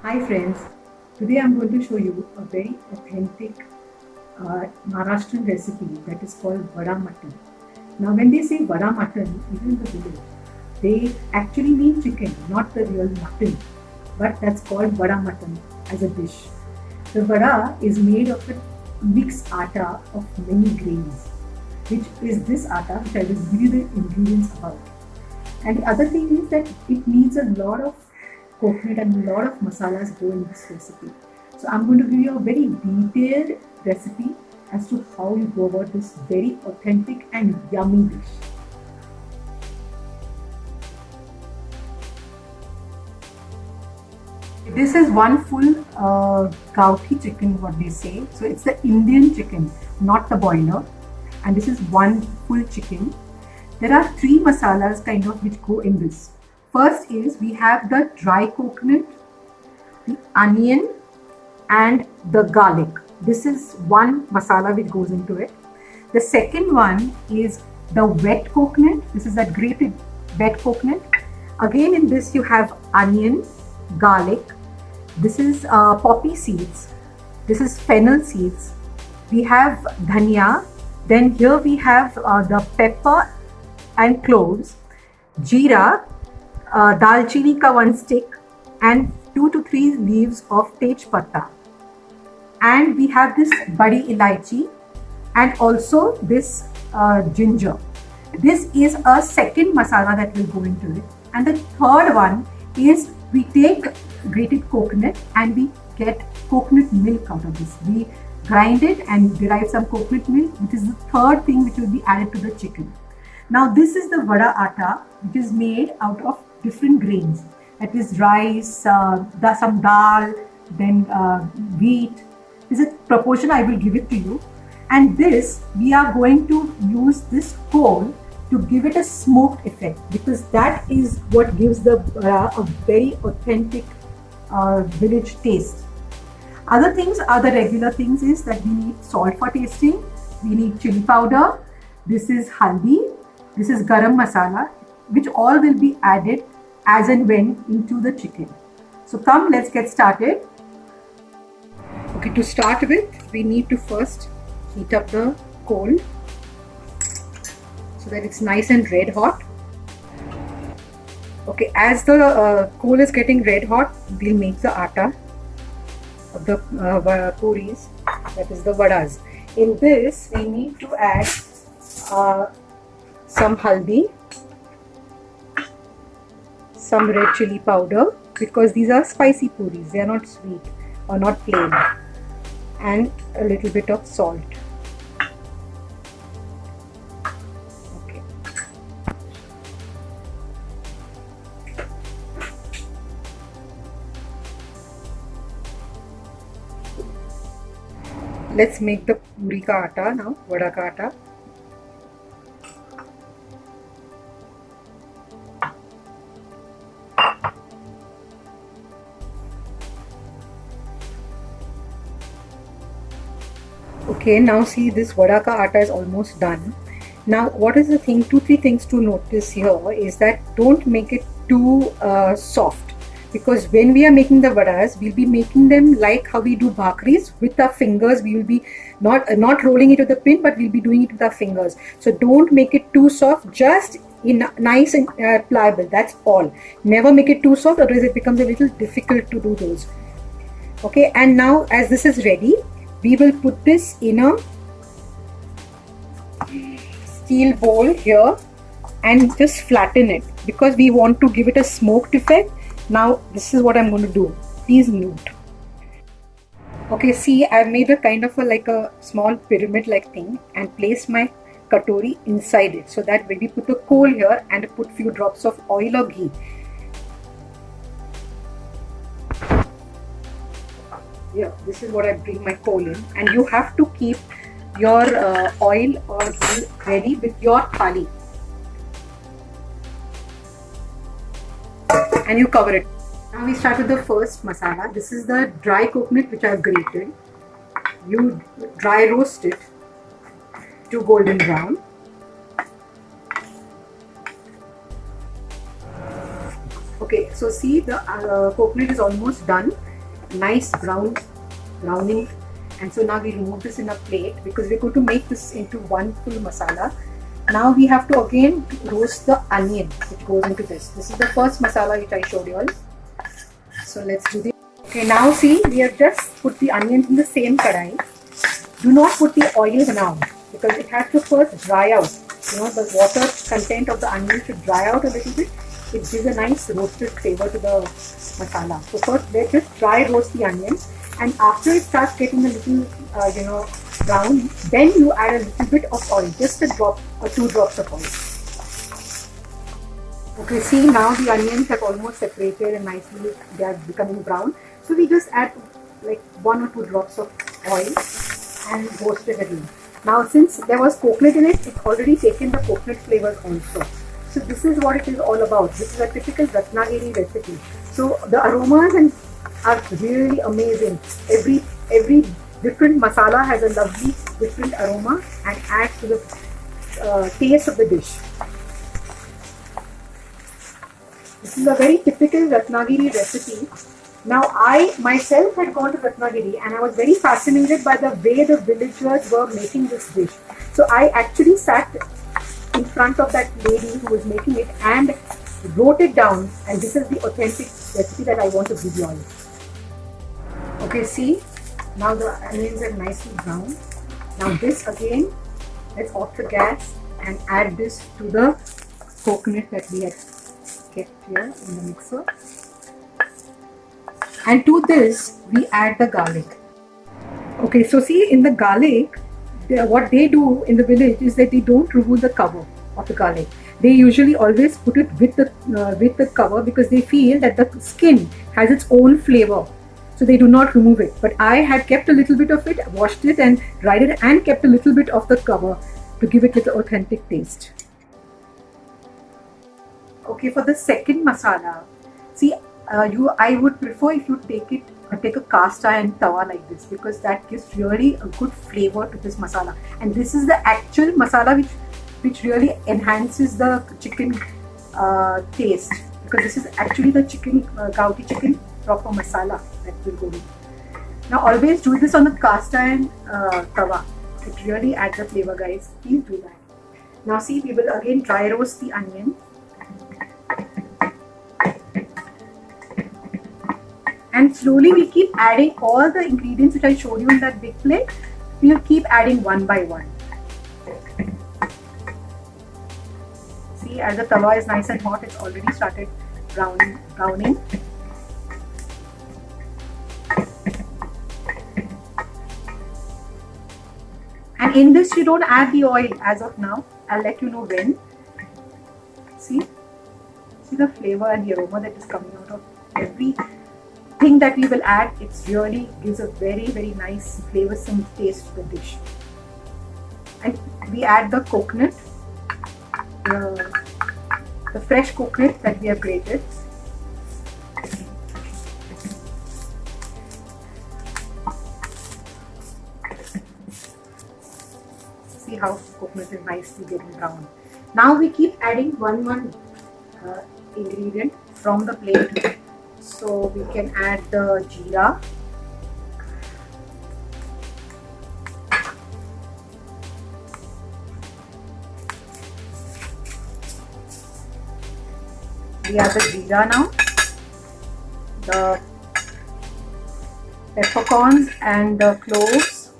Hi friends, today I'm going to show you a very authentic Maharashtrian recipe that is called vada mutton. Now when they say vada mutton, even in the village, they actually mean chicken, not the real mutton, but that's called vada mutton as a dish. The vada is made of a mixed atta of many grains, which is this atta which I will give you the ingredients about. And the other thing is that it needs a lot of coconut and a lot of masalas go in this recipe. So I'm going to give you a very detailed recipe as to how you go about this very authentic and yummy dish. This is one full gauthi chicken, what they say. So it's the Indian chicken, not the boiler. And this is one full chicken. There are three masalas kind of which go in this. First is we have the dry coconut, the onion and the garlic. This is one masala which goes into it. The second one is the wet coconut. This is that grated wet coconut. Again in this you have onion, garlic. This is poppy seeds. This is fennel seeds. We have dhania. Then here we have the pepper and cloves, jeera, dalchini ka one stick, and 2 to 3 leaves of tej patta. And we have this badi ilaichi and also this ginger. This is a second masala that will go into it. And the third one is we take grated coconut and we get coconut milk out of this. We grind it and derive some coconut milk, which is the third thing which will be added to the chicken. Now this is the vada atta, which is made out of different grains. That is rice, some dal, then wheat. This is proportion, I will give it to you. And this, we are going to use this coal to give it a smoked effect, because that is what gives the a very authentic village taste. Other things are the regular things is that we need salt for tasting, we need chili powder, this is haldi, this is garam masala, which all will be added as and when into the chicken. So come, let's get started. Okay, to start with, we need to first heat up the coal so that it's nice and red hot. Okay, as the coal is getting red hot, we'll make the atta of the puris, that is the vadas. In this, we need to add some haldi, some red chili powder, because these are spicy puris, they are not sweet or not plain, and a little bit of salt. Okay. Let's make the puri ka atta now, vada ka atta. Okay, now see, this vada ka atta is almost done. Now what is the thing, 2-3 things to notice here is that don't make it too soft, because when we are making the vadas, we'll be making them like how we do bhakris with our fingers. We will be not rolling it with the pin, but we'll be doing it with our fingers. So don't make it too soft, just nice and pliable, that's all. Never make it too soft, otherwise it becomes a little difficult to do those. Okay, and now as this is ready, we will put this in a steel bowl here and just flatten it, because we want to give it a smoked effect. Now this is what I'm going to do. Please note. Okay, see, I've made a kind of like a small pyramid like thing and placed my katori inside it, so that when we put the coal here and put few drops of oil or ghee. Yeah, this is what I bring my coal in, and you have to keep your oil or ghee ready with your thali, and you cover it. Now we start with the first masala. This is the dry coconut which I have grated. You dry roast it to golden brown. Okay, so see, the coconut is almost done. nice browning. And so now we remove this in a plate because we're going to make this into one full masala. Now we have to again roast the onion which goes into this. This is the first masala which I showed you all. So let's do this. Okay, now see, we have just put the onions in the same kadai. Do not put the oil now because it has to first dry out. You know, the water content of the onion should dry out a little bit. It gives a nice roasted flavor to the masala. So first let's just dry roast the onions, and after it starts getting a little brown, then you add a little bit of oil, just a drop or 2 drops of oil. Okay, see, now the onions have almost separated and nicely they are becoming brown. So we just add like 1 or 2 drops of oil and roast it again. Now since there was coconut in it, it's already taken the coconut flavors also. So this is what it is all about. This is a typical Ratnagiri recipe. So the aromas are really amazing. Every different masala has a lovely different aroma and adds to the taste of the dish. This is a very typical Ratnagiri recipe. Now I myself had gone to Ratnagiri and I was very fascinated by the way the villagers were making this dish. So I actually sat in front of that lady who was making it and wrote it down, and this is the authentic recipe that I want to give you all. Okay, see, now the onions are nicely brown. Now this again, let's off the gas and add this to the coconut that we had kept here in the mixer. And to this we add the garlic. Okay, so see, in the garlic, what they do in the village is that they don't remove the cover of the garlic. They usually always put it with the cover because they feel that the skin has its own flavor. So they do not remove it. But I had kept a little bit of it, washed it and dried it, and kept a little bit of the cover to give it the authentic taste. Okay, for the second masala, see, I would prefer if you take a cast iron tawa like this, because that gives really a good flavor to this masala. And this is the actual masala which really enhances the chicken taste, because this is actually the chicken gauti chicken proper masala that will go in. Now always do this on the cast iron tawa. It really adds the flavor, guys. Please do that. Now see, we will again dry roast the onion. And slowly we keep adding all the ingredients which I showed you in that big plate. We'll keep adding one by one. See, as the tawa is nice and hot, it's already started browning. And in this you don't add the oil as of now. I'll let you know when. See the flavor and the aroma that is coming out of everything that we will add. It really gives a very, very nice flavoursome taste to the dish. And we add the coconut, the fresh coconut that we have grated. See how coconut is nicely getting brown. Now we keep adding one ingredient from the plate. So we can add the jeera. We add the jeera now, the peppercorns and the cloves.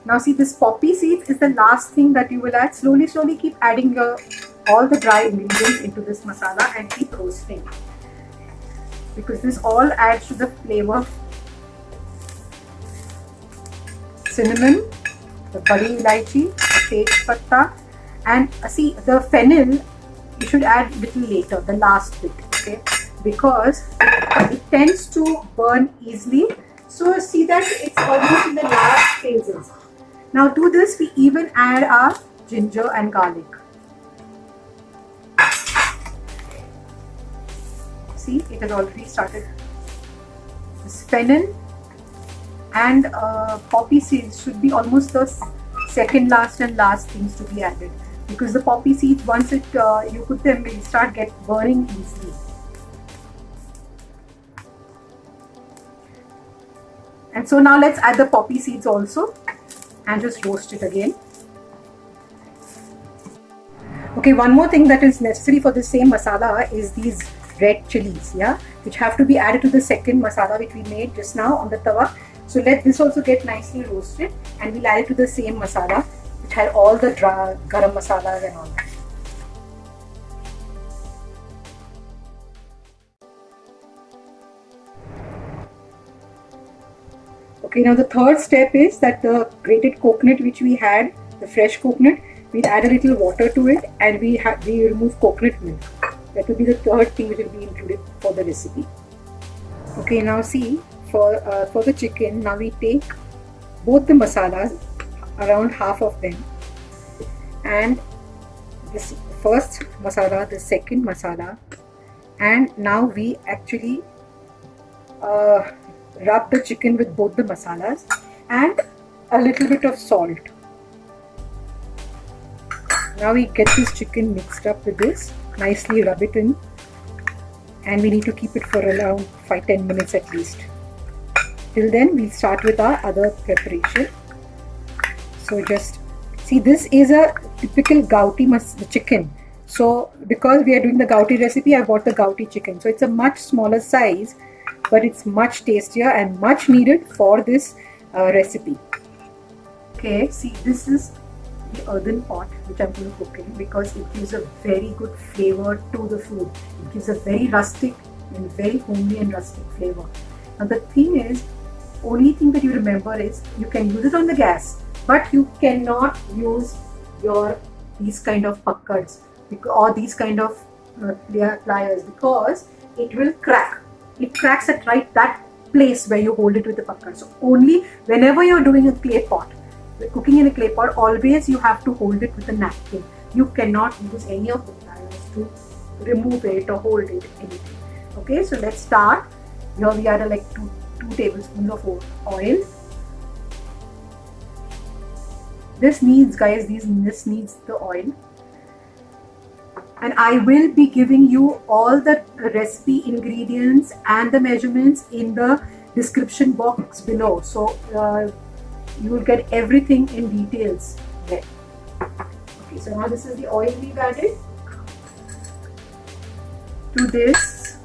Now see, this poppy seeds is the last thing that you will add. Slowly keep adding all the dry ingredients into this masala and keep roasting, because this all adds to the flavor. Cinnamon, the badi ilaichi, the tej patta, and see, the fennel you should add little later, the last bit, okay, because it tends to burn easily. So see that it's almost in the last phases. Now to this we even add our ginger and garlic. See, it has already started. This fennel and poppy seeds should be almost the second last and last things to be added, because the poppy seeds, once you put them, will start burning easily. And so now let's add the poppy seeds also and just roast it again. Okay, one more thing that is necessary for the same masala is these red chilies, yeah, which have to be added to the second masala which we made just now on the tawa. So let this also get nicely roasted and we'll add it to the same masala which had all the garam masalas and all that. Okay, now the third step is that the grated coconut which we had, the fresh coconut, we'll add a little water to it and we remove coconut milk. That will be the third thing which will be included for the recipe. Okay, now see, for the chicken, now we take both the masalas, around half of them, and this first masala, the second masala, and now we actually rub the chicken with both the masalas and a little bit of salt. Now we get this chicken mixed up with this, nicely rub it in, and we need to keep it for around 5-10 minutes at least. Till then we'll start with our other preparation. So just see, this is a typical gouty chicken. So because we are doing the gouty recipe, I bought the gouty chicken. So it's a much smaller size, but it's much tastier and much needed for this recipe. Okay, see, this is the earthen pot which I'm going to cook in because it gives a very good flavor to the food. It gives a very rustic and very homely and rustic flavor. Now the thing is, only thing that you remember is you can use it on the gas, but you cannot use these kind of pakkads or these kind of pliers because it will crack. It cracks at right that place where you hold it with the pakkad. So only whenever you're doing a clay pot, cooking in a clay pot, always you have to hold it with a napkin. You cannot use any of the pliers to remove it or hold it, anything. Okay, so let's start. Here we add like 2 tablespoons of oil. This needs, guys, this needs the oil. And I will be giving you all the recipe ingredients and the measurements in the description box below. So you will get everything in details there. Okay, so now this is the oil we've added. To this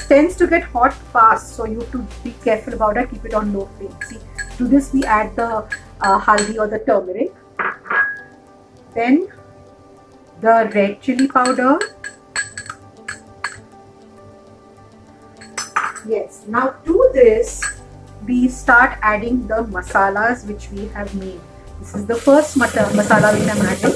tends to get hot fast, so you have to be careful about that. Keep it on low flame. See, to this we add the haldi or the turmeric, then the red chili powder. Yes, now to this we start adding the masalas which we have made. This is the first masala which I'm adding.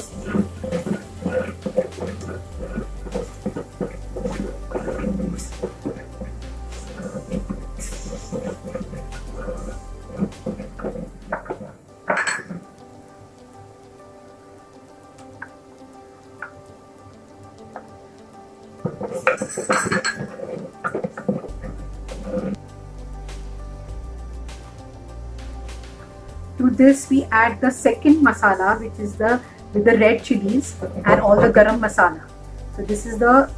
To this we add the second masala, which is with the red chilies and all the garam masala. So this is the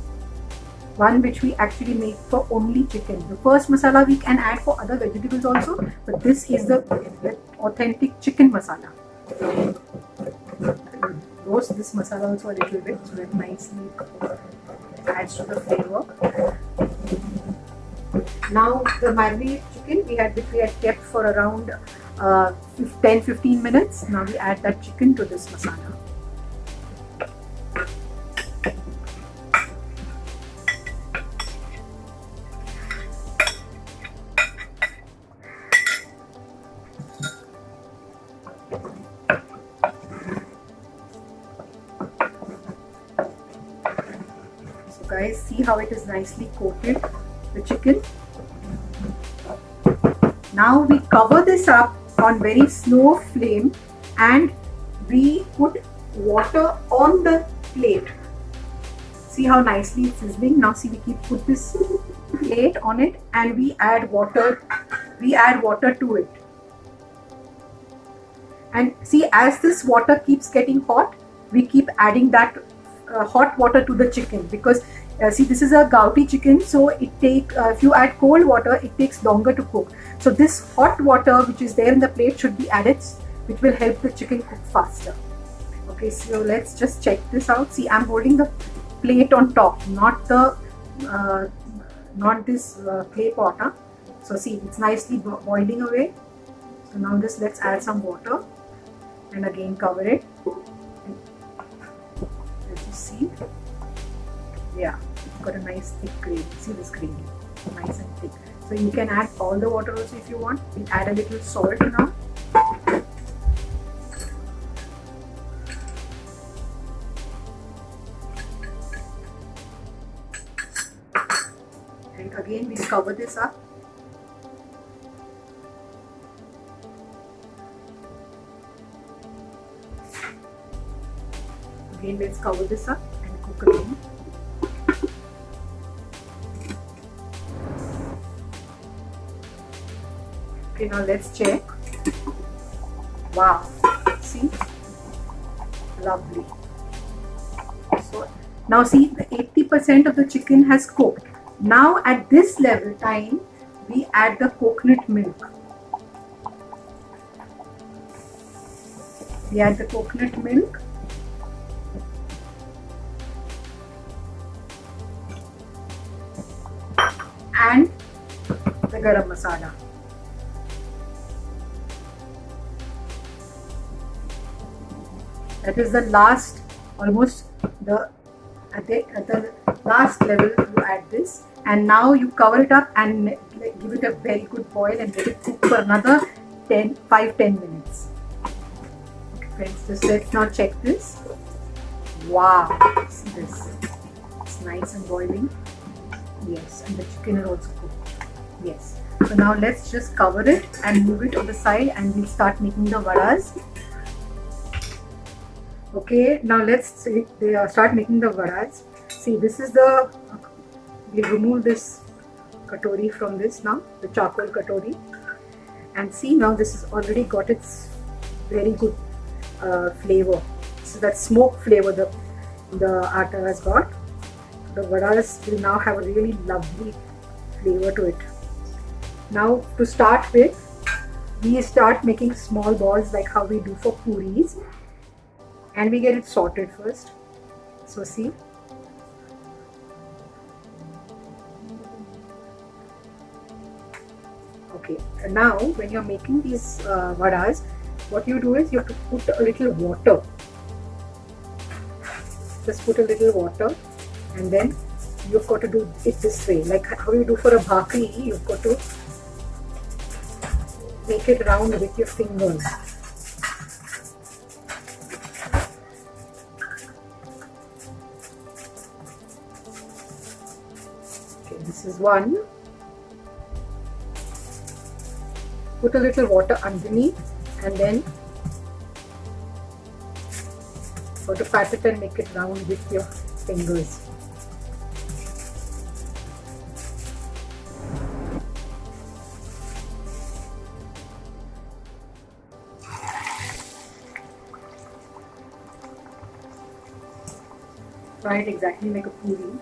one which we actually make for only chicken. The first masala we can add for other vegetables also, but this is the authentic chicken masala. Roast this masala also a little bit so that nicely adds to the flavor. Now the marinated chicken which we had kept for around 10-15 minutes. Now we add that chicken to this masala. So guys, see how it is nicely coated, the chicken. Now we cover this up on very slow flame and we put water on the plate. See how nicely it's sizzling. Now see, we put this plate on it and we add water to it. And see, as this water keeps getting hot, we keep adding that hot water to the chicken, because See, this is a gouty chicken, so if you add cold water, it takes longer to cook. So this hot water which is there in the plate should be added, which will help the chicken cook faster. Okay, so let's just check this out. See, I'm holding the plate on top, not this clay pot. Huh? So see, it's nicely boiling away. So now let's add some water and again cover it. As you see, yeah, it's got a nice thick gravy. See this gravy, nice and thick. So you can add all the water also if you want. We'll add a little salt now. And again we'll cover this up. Again let's cover this up and cook again. Okay, now let's check. Wow, see, lovely. So now see, the 80% of the chicken has cooked. Now at this level time, we add the coconut milk. We add the coconut milk. And the garam masala. That is the last, almost at the last level you add this, and now you cover it up and give it a very good boil and let it cook for another 5-10 minutes. Okay friends, just let's now check this. Wow, see this, it's nice and boiling. Yes, and the chicken is also cooked. Yes, so now let's just cover it and move it on the side and we'll start making the vadas. Okay, now let's start making the vadas. See, this is we'll remove this katori from this now, the charcoal katori. And see, now this has already got its very good flavor. So that smoke flavor the atta has got. The vadas will now have a really lovely flavor to it. Now to start with, we start making small balls like how we do for puris. And we get it sorted first. So see, okay, and now when you're making these vadas, what you do is you have to put a little water. Just put a little water, and then you've got to do it this way, like how you do for a bhakri. You've got to make it round with your fingers. This is one. Put a little water underneath and then go to pat it and make it round with your fingers. Try it exactly like a puri.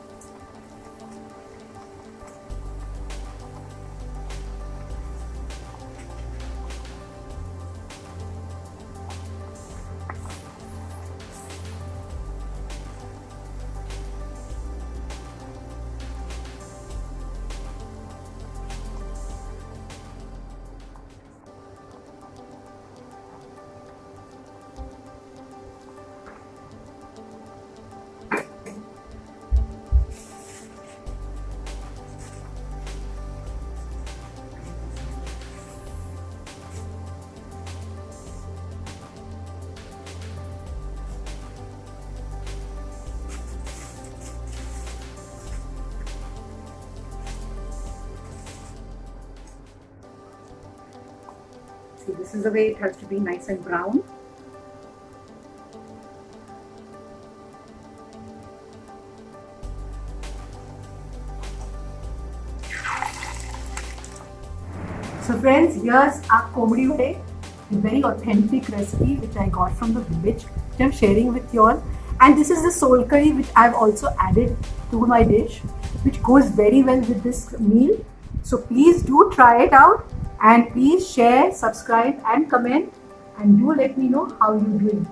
See, this is the way it has to be, nice and brown. So friends, here's our komdi vade, a very authentic recipe which I got from the village, which I'm sharing with you all. And this is the soul curry which I've also added to my dish, which goes very well with this meal. So please do try it out, and please share, subscribe and comment, and do let me know how you're doing.